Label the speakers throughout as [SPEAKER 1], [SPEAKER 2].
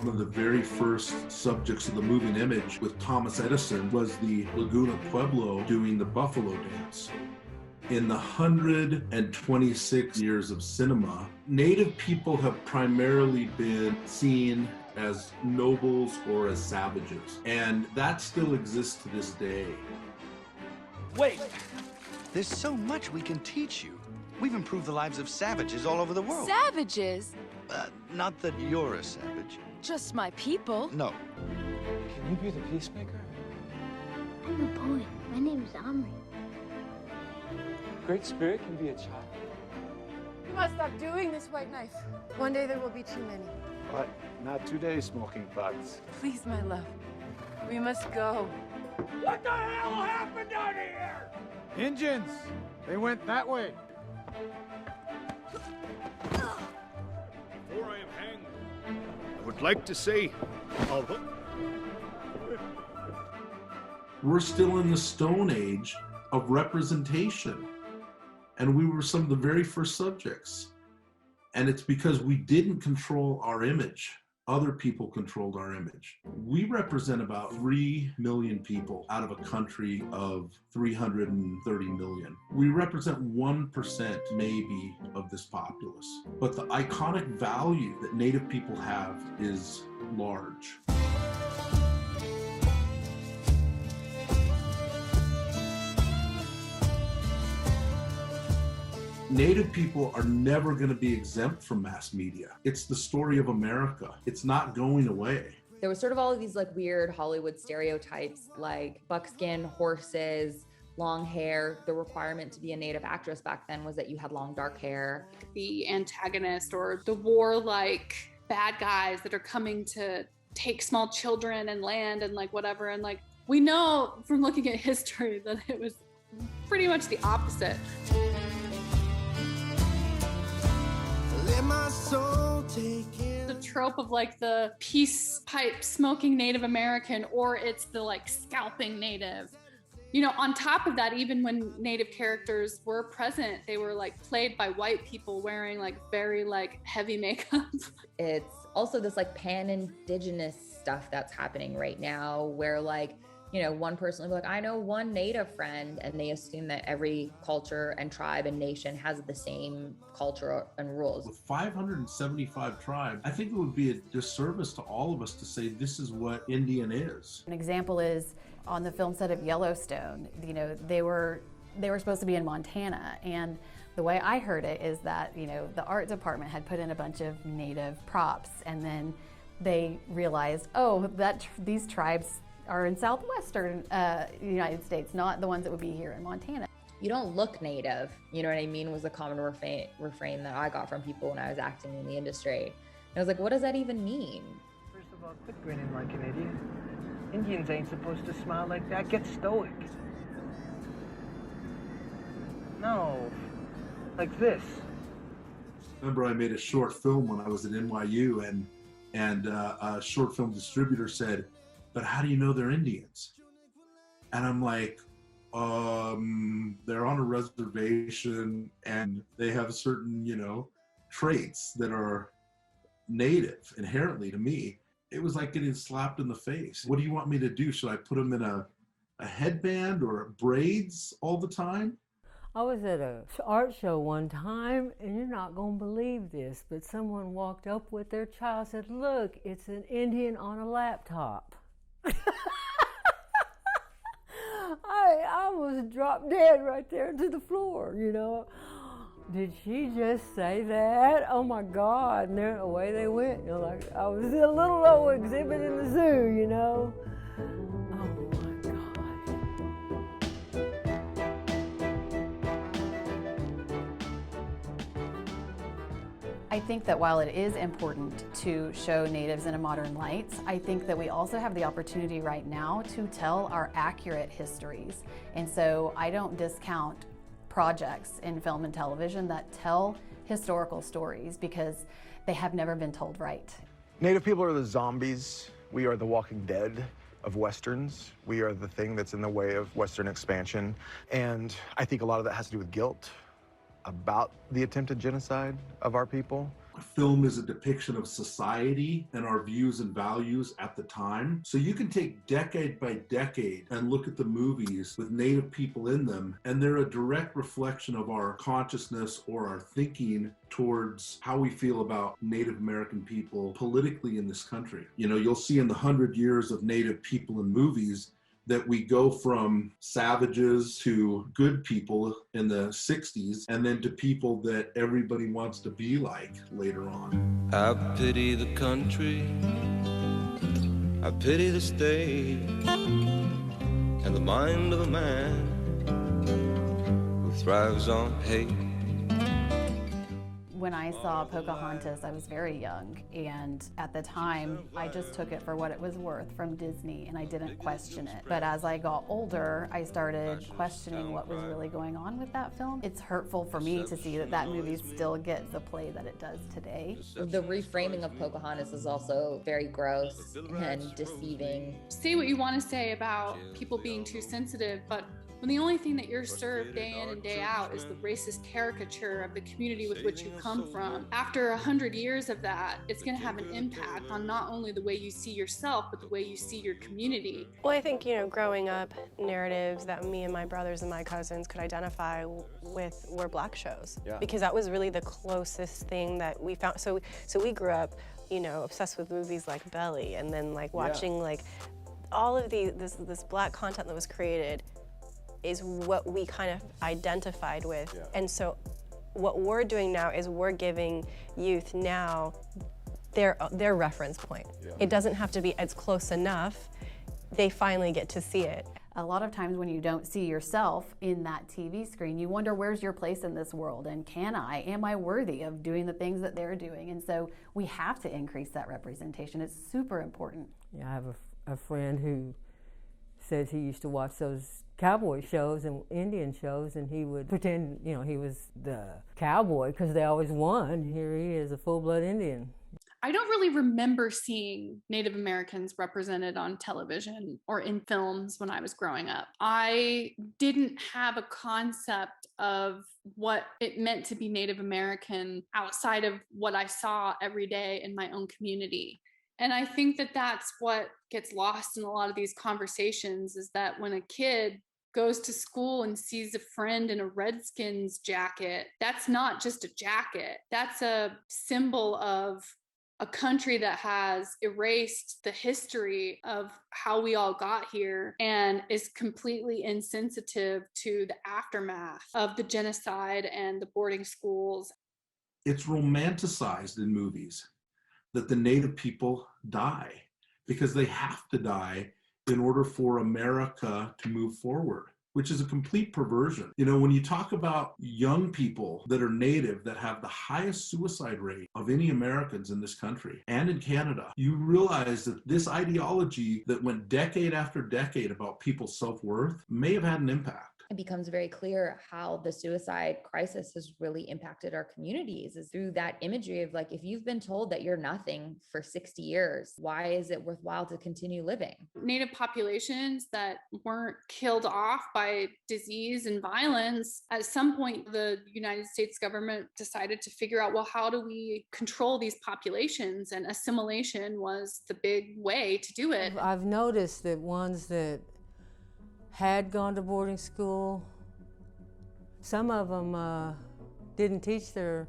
[SPEAKER 1] One of the very first subjects of the moving image with Thomas Edison was the Laguna Pueblo doing the buffalo dance. In the 126 years of cinema, Native people have primarily been seen as nobles or as savages, and that still exists to this day.
[SPEAKER 2] Wait! There's so much we can teach you. We've improved the lives of savages all over the world.
[SPEAKER 3] Savages?
[SPEAKER 2] Not that you're a savage.
[SPEAKER 3] Just my people.
[SPEAKER 2] No.
[SPEAKER 4] Can you be the peacemaker?
[SPEAKER 5] I'm a boy. My name's Omri.
[SPEAKER 4] Great Spirit can be a child.
[SPEAKER 6] You must stop doing this, White Knife. One day there will be too many.
[SPEAKER 7] But not today, smoking butts.
[SPEAKER 6] Please, my love. We must go.
[SPEAKER 8] What the hell happened out here?
[SPEAKER 7] Indians! They went that way.
[SPEAKER 8] Before I am hanged, I would like to say,
[SPEAKER 1] We're still in the Stone Age of representation, and we were some of the very first subjects. And it's because we didn't control our image. Other people controlled our image. We represent about 3 million people out of a country of 330 million. We represent 1% maybe of this populace. But the iconic value that Native people have is large. Native people are never going to be exempt from mass media. It's the story of America. It's not going away.
[SPEAKER 9] There was sort of all of these like weird Hollywood stereotypes, like buckskin, horses, long hair. The requirement to be a Native actress back then was that you had long, dark hair.
[SPEAKER 10] The antagonist or the warlike bad guys that are coming to take small children and land and like whatever. And like, we know from looking at history that it was pretty much the opposite. The trope of like the peace pipe smoking Native American, or it's the like scalping Native. You know, on top of that, even when Native characters were present, they were like played by white people wearing like very like heavy makeup.
[SPEAKER 9] It's also this like pan-Indigenous stuff that's happening right now where like, you know, one person will be like, I know one Native friend, and they assume that every culture and tribe and nation has the same culture and rules.
[SPEAKER 1] With 575 tribes, I think it would be a disservice to all of us to say this is what Indian is.
[SPEAKER 11] An example is on the film set of Yellowstone. You know, they were supposed to be in Montana, and the way I heard it is that, you know, the art department had put in a bunch of Native props, and then they realized, oh, that these tribes are in southwestern United States, not the ones that would be here in Montana.
[SPEAKER 9] You don't look Native, you know what I mean, was a common refrain that I got from people when I was acting in the industry. And I was like, what does that even mean?
[SPEAKER 12] First of all, quit grinning like an idiot. Indians ain't supposed to smile like that. Get stoic. No, like this.
[SPEAKER 1] Remember, I made a short film when I was at NYU, and a short film distributor said, but how do you know they're Indians? And I'm like, they're on a reservation and they have certain, you know, traits that are Native inherently to me. It was like getting slapped in the face. What do you want me to do? Should I put them in a headband or braids all the time?
[SPEAKER 13] I was at an art show one time, and you're not going to believe this, but someone walked up with their child and said, look, it's an Indian on a laptop. I almost dropped dead right there to the floor, you know. Did she just say that? Oh my God, and then away they went. You know, like I was in a little old exhibit in the zoo, you know. Oh my
[SPEAKER 11] I think that while it is important to show Natives in a modern light, I think that we also have the opportunity right now to tell our accurate histories. And so I don't discount projects in film and television that tell historical stories because they have never been told right.
[SPEAKER 14] Native people are the zombies. We are the Walking Dead of Westerns. We are the thing that's in the way of Western expansion. And I think a lot of that has to do with guilt about the attempted genocide of our people.
[SPEAKER 1] Film is a depiction of society and our views and values at the time. So you can take decade by decade and look at the movies with Native people in them, and they're a direct reflection of our consciousness or our thinking towards how we feel about Native American people politically in this country. You know, you'll see in the 100 years of Native people in movies that we go from savages to good people in the 60s, and then to people that everybody wants to be like later on.
[SPEAKER 15] I pity the country, I pity the state, and the mind of a man who thrives on hate.
[SPEAKER 11] When I saw Pocahontas, I was very young, and at the time, I just took it for what it was worth from Disney, and I didn't question it. But as I got older, I started questioning what was really going on with that film. It's hurtful for me to see that that movie still gets the play that it does today.
[SPEAKER 9] The reframing of Pocahontas is also very gross and deceiving.
[SPEAKER 10] Say what you want to say about people being too sensitive, but when the only thing that you're served day in and day out is the racist caricature of the community with which you come from, after 100 years of that, it's going to have an impact on not only the way you see yourself, but the way you see your community.
[SPEAKER 6] Well, I think, growing up, narratives that me and my brothers and my cousins could identify with were Black shows. Yeah. Because that was really the closest thing that we found. So we grew up, obsessed with movies like Belly, and then like watching like all of this Black content that was created is what we kind of identified with. Yeah. And so what we're doing now is we're giving youth now their reference point. Yeah. It doesn't have to be it's close enough. They finally get to see it.
[SPEAKER 11] A lot of times when you don't see yourself in that TV screen, you wonder, where's your place in this world? And am I worthy of doing the things that they're doing? And so we have to increase that representation. It's super important.
[SPEAKER 13] Yeah, I have a friend who says he used to watch those cowboy shows and Indian shows, and he would pretend, he was the cowboy because they always won. Here he is, a full-blood Indian.
[SPEAKER 10] I don't really remember seeing Native Americans represented on television or in films when I was growing up. I didn't have a concept of what it meant to be Native American outside of what I saw every day in my own community. And I think that that's what gets lost in a lot of these conversations, is that when a kid goes to school and sees a friend in a Redskins jacket, that's not just a jacket. That's a symbol of a country that has erased the history of how we all got here and is completely insensitive to the aftermath of the genocide and the boarding schools.
[SPEAKER 1] It's romanticized in movies that the Native people die because they have to die in order for America to move forward, which is a complete perversion. When you talk about young people that are Native that have the highest suicide rate of any Americans in this country and in Canada, you realize that this ideology that went decade after decade about people's self-worth may have had an impact.
[SPEAKER 9] It becomes very clear how the suicide crisis has really impacted our communities, is through that imagery of like, if you've been told that you're nothing for 60 years, why is it worthwhile to continue living?
[SPEAKER 10] Native populations that weren't killed off by disease and violence, at some point, the United States government decided to figure out, well, how do we control these populations? And assimilation was the big way to do it.
[SPEAKER 13] I've noticed that ones that had gone to boarding school, some of them didn't teach their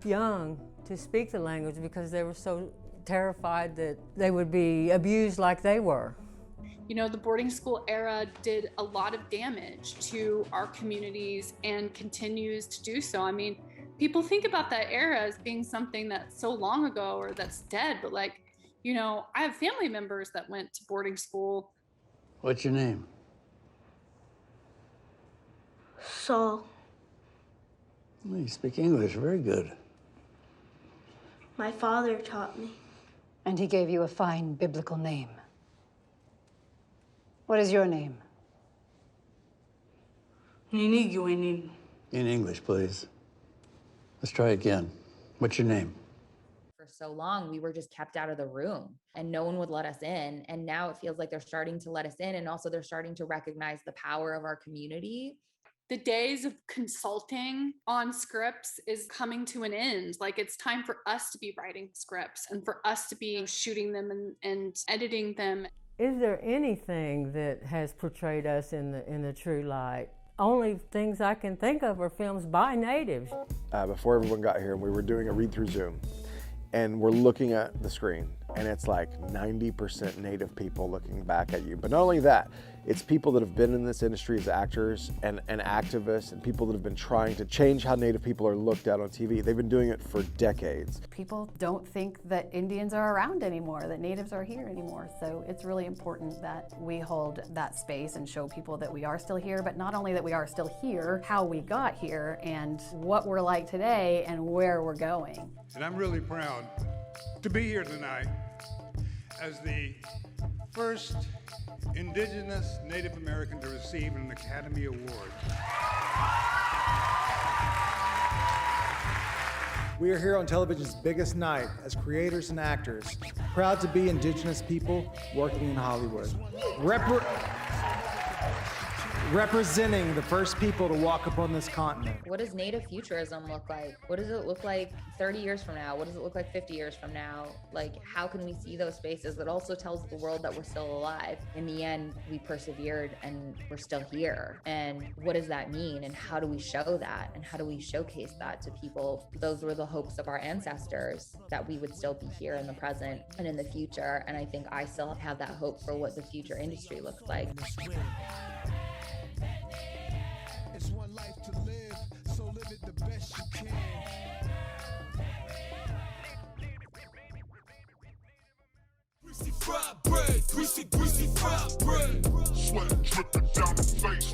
[SPEAKER 13] young to speak the language because they were so terrified that they would be abused like they were.
[SPEAKER 10] The boarding school era did a lot of damage to our communities and continues to do so. I mean, people think about that era as being something that's so long ago or that's dead, but I have family members that went to boarding school.
[SPEAKER 16] What's your name?
[SPEAKER 5] Saul.
[SPEAKER 16] Well, you speak English very good.
[SPEAKER 5] My father taught me.
[SPEAKER 17] And he gave you a fine biblical name. What is your name?
[SPEAKER 16] In English, please. Let's try again. What's your name?
[SPEAKER 9] For so long, we were just kept out of the room and no one would let us in. And now it feels like they're starting to let us in. And also they're starting to recognize the power of our community
[SPEAKER 10] The days of consulting on scripts is coming to an end. Like, it's time for us to be writing scripts and for us to be shooting them and editing them.
[SPEAKER 13] Is there anything that has portrayed us in the true light? Only things I can think of are films by natives.
[SPEAKER 14] Before everyone got here, we were doing a read through Zoom, and we're looking at the screen, and it's like 90% native people looking back at you. But not only that, it's people that have been in this industry as actors and activists and people that have been trying to change how native people are looked at on TV. They've been doing it for decades.
[SPEAKER 11] People don't think that Indians are around anymore, that natives are here anymore. So it's really important that we hold that space and show people that we are still here, but not only that we are still here, how we got here and what we're like today and where we're going.
[SPEAKER 18] And I'm really proud to be here tonight as the first Indigenous Native American to receive an Academy Award.
[SPEAKER 19] We are here on television's biggest night as creators and actors, proud to be Indigenous people working in Hollywood. Representing the first people to walk upon this continent.
[SPEAKER 9] What does Native futurism look like? What does it look like 30 years from now? What does it look like 50 years from now? Like, how can we see those spaces? That also tells the world that we're still alive. In the end, we persevered and we're still here. And what does that mean? And how do we show that? And how do we showcase that to people? Those were the hopes of our ancestors, that we would still be here in the present and in the future. And I think I still have that hope for what the future industry looks like.
[SPEAKER 15] It's one life to live, so live it the best you can. Greasy fried bread, greasy fried bread. Sweat dripping down the face.